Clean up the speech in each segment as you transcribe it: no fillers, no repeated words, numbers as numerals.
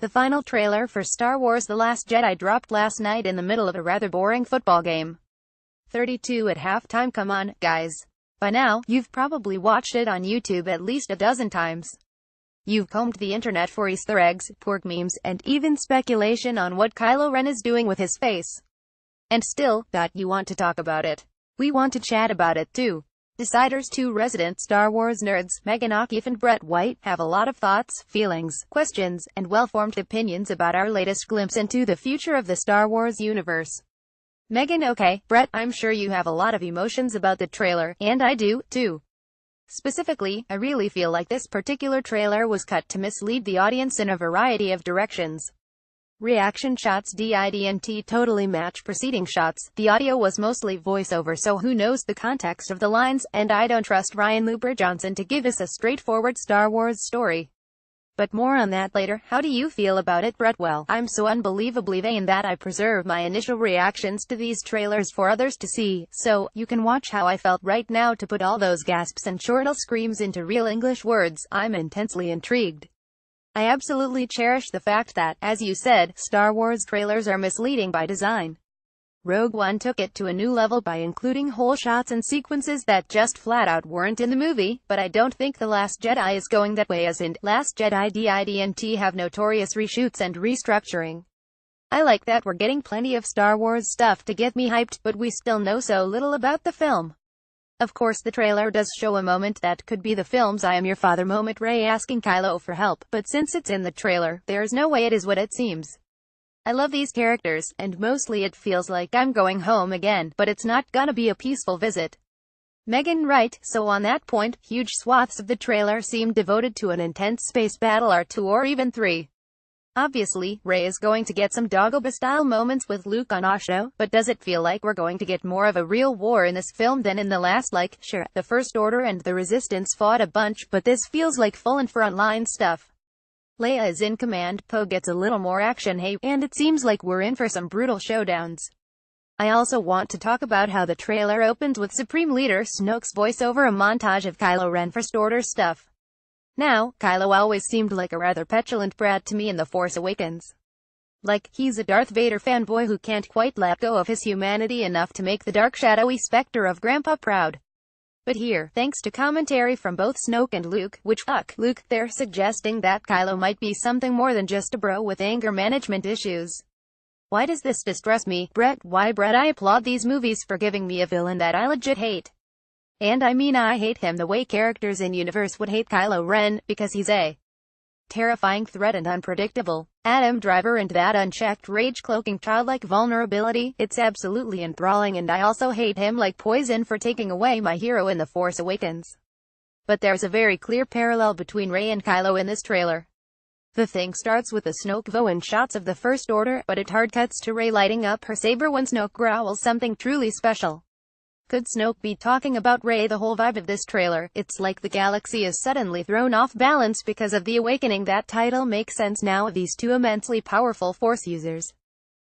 The final trailer for Star Wars The Last Jedi dropped last night in the middle of a rather boring football game. 32 at halftime. Come on, guys. By now, you've probably watched it on YouTube at least a dozen times. You've combed the internet for Easter eggs, pork memes, and even speculation on what Kylo Ren is doing with his face. And still, you want to talk about it. We want to chat about it too. Deciders, two resident Star Wars nerds, Megan O'Keefe and Brett White, have a lot of thoughts, feelings, questions, and well-formed opinions about our latest glimpse into the future of the Star Wars universe. Megan: okay, Brett, I'm sure you have a lot of emotions about the trailer, and I do, too. Specifically, I really feel like this particular trailer was cut to mislead the audience in a variety of directions. Reaction shots didn't totally match preceding shots, the audio was mostly voiceover, so who knows the context of the lines, and I don't trust Ryan Looper Johnson to give us a straightforward Star Wars story. But more on that later. How do you feel about it, Brett? Well, I'm so unbelievably vain that I preserve my initial reactions to these trailers for others to see, so you can watch how I felt right now to put all those gasps and chortle screams into real English words. I'm intensely intrigued. I absolutely cherish the fact that, as you said, Star Wars trailers are misleading by design. Rogue One took it to a new level by including whole shots and sequences that just flat out weren't in the movie, but I don't think The Last Jedi is going that way, as in Last Jedi didn't have notorious reshoots and restructuring. I like that we're getting plenty of Star Wars stuff to get me hyped, but we still know so little about the film. Of course, the trailer does show a moment that could be the film's "I am your father" moment, Rey asking Kylo for help, but since it's in the trailer, there's no way it is what it seems. I love these characters, and mostly it feels like I'm going home again, but it's not gonna be a peaceful visit. Megan: right, so on that point, huge swaths of the trailer seem devoted to an intense space battle, or 2 or even 3. Obviously, Rey is going to get some Dagobah-style moments with Luke on Ahsoka, but does it feel like we're going to get more of a real war in this film than in the last? Like, sure, the First Order and the Resistance fought a bunch, but this feels like full and frontline stuff. Leia is in command, Poe gets a little more action, hey, and it seems like we're in for some brutal showdowns. I also want to talk about how the trailer opens with Supreme Leader Snoke's voice over a montage of Kylo Ren First Order stuff. Now, Kylo always seemed like a rather petulant brat to me in The Force Awakens. Like, he's a Darth Vader fanboy who can't quite let go of his humanity enough to make the dark shadowy specter of Grandpa proud. But here, thanks to commentary from both Snoke and Luke, Luke, they're suggesting that Kylo might be something more than just a bro with anger management issues. Why does this distress me, Brett? Why, Brett, I applaud these movies for giving me a villain that I legit hate. And I mean, I hate him the way characters in universe would hate Kylo Ren, because he's a terrifying threat and unpredictable. Adam Driver and that unchecked rage-cloaking childlike vulnerability, it's absolutely enthralling, and I also hate him like poison for taking away my hero in The Force Awakens. But there's a very clear parallel between Rey and Kylo in this trailer. The thing starts with the Snoke vow and shots of the First Order, but it hard cuts to Rey lighting up her saber when Snoke growls something truly special. Could Snoke be talking about Rey? The whole vibe of this trailer, it's like the galaxy is suddenly thrown off balance because of the awakening. That title makes sense now, these two immensely powerful Force users.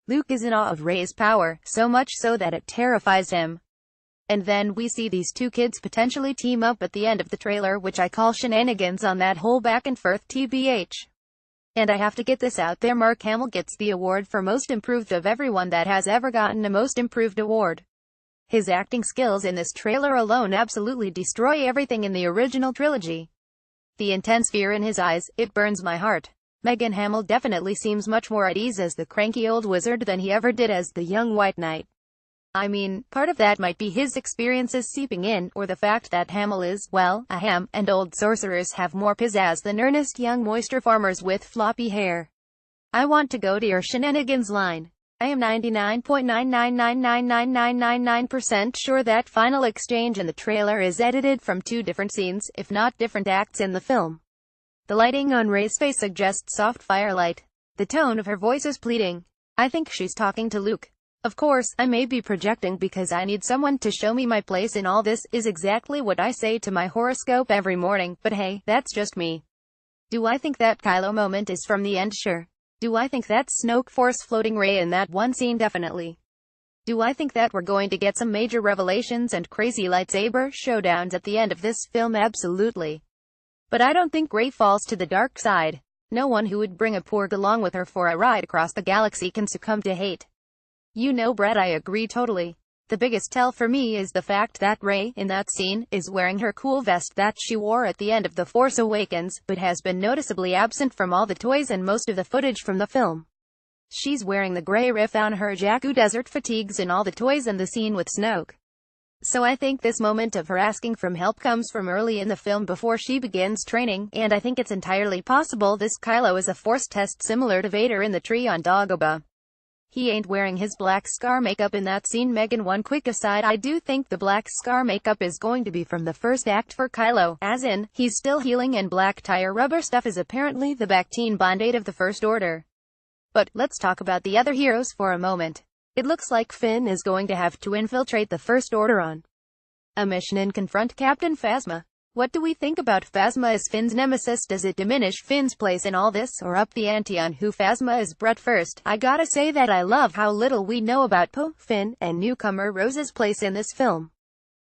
Luke is in awe of Rey's power, so much so that it terrifies him. And then we see these two kids potentially team up at the end of the trailer, which I call shenanigans on that whole back and forth tbh. And I have to get this out there, Mark Hamill gets the award for Most Improved of everyone that has ever gotten a Most Improved award. His acting skills in this trailer alone absolutely destroy everything in the original trilogy. The intense fear in his eyes, it burns my heart. Mark Hamill definitely seems much more at ease as the cranky old wizard than he ever did as the young White Knight. I mean, part of that might be his experiences seeping in, or the fact that Hamill is, well, a ham, and old sorcerers have more pizzazz than earnest young moisture farmers with floppy hair. I want to go to your shenanigans line. I am 99.9999999% sure that final exchange in the trailer is edited from 2 different scenes, if not different acts in the film. The lighting on Rey's face suggests soft firelight. The tone of her voice is pleading. I think she's talking to Luke. Of course, I may be projecting because I need someone to show me my place in all this, is exactly what I say to my horoscope every morning, but hey, that's just me. Do I think that Kylo moment is from the end? Sure. Do I think that Snoke force floating Rey in that one scene? Definitely. Do I think that we're going to get some major revelations and crazy lightsaber showdowns at the end of this film? Absolutely. But I don't think Rey falls to the dark side. No one who would bring a porg along with her for a ride across the galaxy can succumb to hate. You know, Brett, I agree totally. The biggest tell for me is the fact that Rey, in that scene, is wearing her cool vest that she wore at the end of The Force Awakens, but has been noticeably absent from all the toys and most of the footage from the film. She's wearing the gray riff on her Jakku desert fatigues in all the toys and the scene with Snoke. So I think this moment of her asking for help comes from early in the film before she begins training, and I think it's entirely possible this Kylo is a Force test similar to Vader in the tree on Dagobah. He ain't wearing his black scar makeup in that scene. Megan, one quick aside, I do think the black scar makeup is going to be from the first act for Kylo, as in, he's still healing and black tire rubber stuff is apparently the Bactine band-aid of the First Order. But, let's talk about the other heroes for a moment. It looks like Finn is going to have to infiltrate the First Order on a mission and confront Captain Phasma. What do we think about Phasma as Finn's nemesis? Does it diminish Finn's place in all this, or up the ante on who Phasma is? Brett, first, I gotta say that I love how little we know about Poe, Finn, and newcomer Rose's place in this film.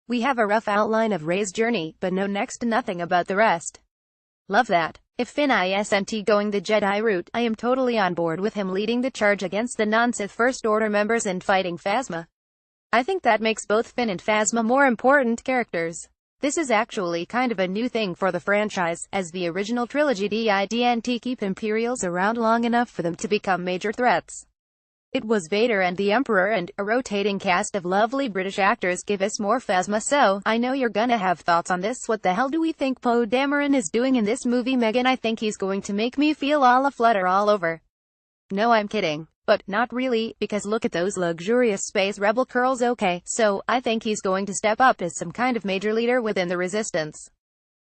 We have a rough outline of Rey's journey, but know next to nothing about the rest. Love that. If Finn isn't going the Jedi route, I am totally on board with him leading the charge against the non-Sith First Order members and fighting Phasma. I think that makes both Finn and Phasma more important characters. This is actually kind of a new thing for the franchise, as the original trilogy didn't keep Imperials around long enough for them to become major threats. It was Vader and the Emperor, and a rotating cast of lovely British actors give us more Phasma. So, I know you're gonna have thoughts on this. What the hell do we think Poe Dameron is doing in this movie? Megan, I think he's going to make me feel all aflutter all over. No, I'm kidding. But, not really, because look at those luxurious space rebel curls. Okay, so, I think he's going to step up as some kind of major leader within the Resistance.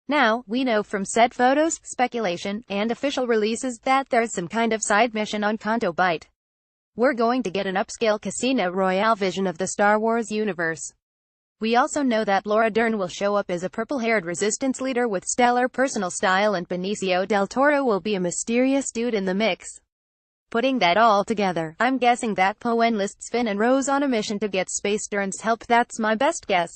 Now, we know from set photos, speculation, and official releases that there's some kind of side mission on Canto Bight. We're going to get an upscale Casino Royale vision of the Star Wars universe. We also know that Laura Dern will show up as a purple-haired Resistance leader with stellar personal style, and Benicio del Toro will be a mysterious dude in the mix. Putting that all together, I'm guessing that Poe enlists Finn and Rose on a mission to get Space Dern's help. That's my best guess.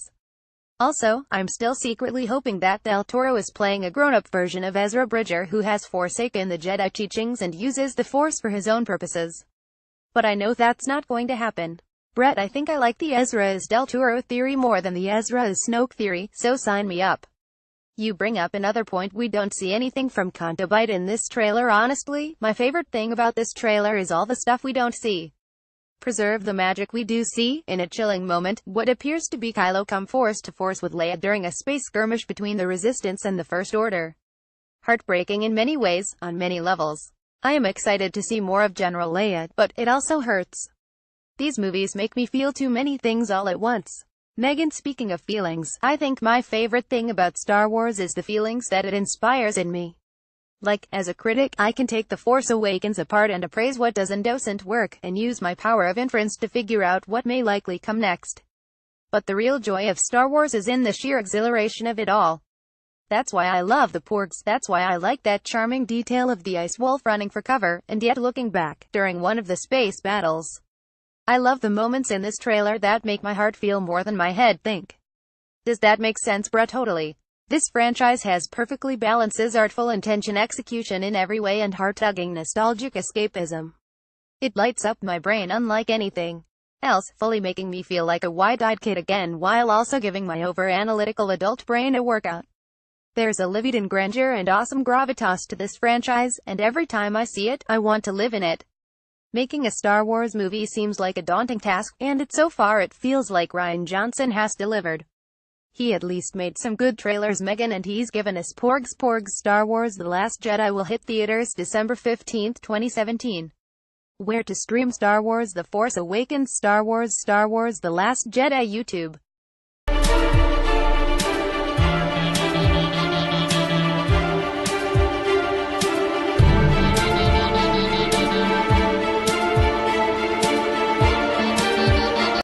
Also, I'm still secretly hoping that Del Toro is playing a grown-up version of Ezra Bridger who has forsaken the Jedi teachings and uses the Force for his own purposes. But I know that's not going to happen. Brett, I think I like the Ezra as Del Toro theory more than the Ezra as Snoke theory, so sign me up. You bring up another point. We don't see anything from Canto Bight in this trailer. Honestly, my favorite thing about this trailer is all the stuff we don't see. Preserve the magic we do see. In a chilling moment, what appears to be Kylo come force to force with Leia during a space skirmish between the Resistance and the First Order. Heartbreaking in many ways, on many levels. I am excited to see more of General Leia, but it also hurts. These movies make me feel too many things all at once. Megan, speaking of feelings, I think my favorite thing about Star Wars is the feelings that it inspires in me. Like, as a critic, I can take The Force Awakens apart and appraise what does and doesn't work, and use my power of inference to figure out what may likely come next. But the real joy of Star Wars is in the sheer exhilaration of it all. That's why I love the porgs, that's why I like that charming detail of the Ice Wolf running for cover, and yet looking back, during one of the space battles. I love the moments in this trailer that make my heart feel more than my head think. Does that make sense, Brett? Totally. This franchise has perfectly balances artful intention execution in every way and heart-tugging nostalgic escapism. It lights up my brain unlike anything else, fully making me feel like a wide-eyed kid again while also giving my over-analytical adult brain a workout. There's a Leviathan grandeur and awesome gravitas to this franchise, and every time I see it, I want to live in it. Making a Star Wars movie seems like a daunting task, and so far it feels like Rian Johnson has delivered. He at least made some good trailers, Megan, and he's given us porgs. Star Wars The Last Jedi will hit theaters December 15, 2017. Where to stream Star Wars The Force Awakens? Star Wars The Last Jedi YouTube.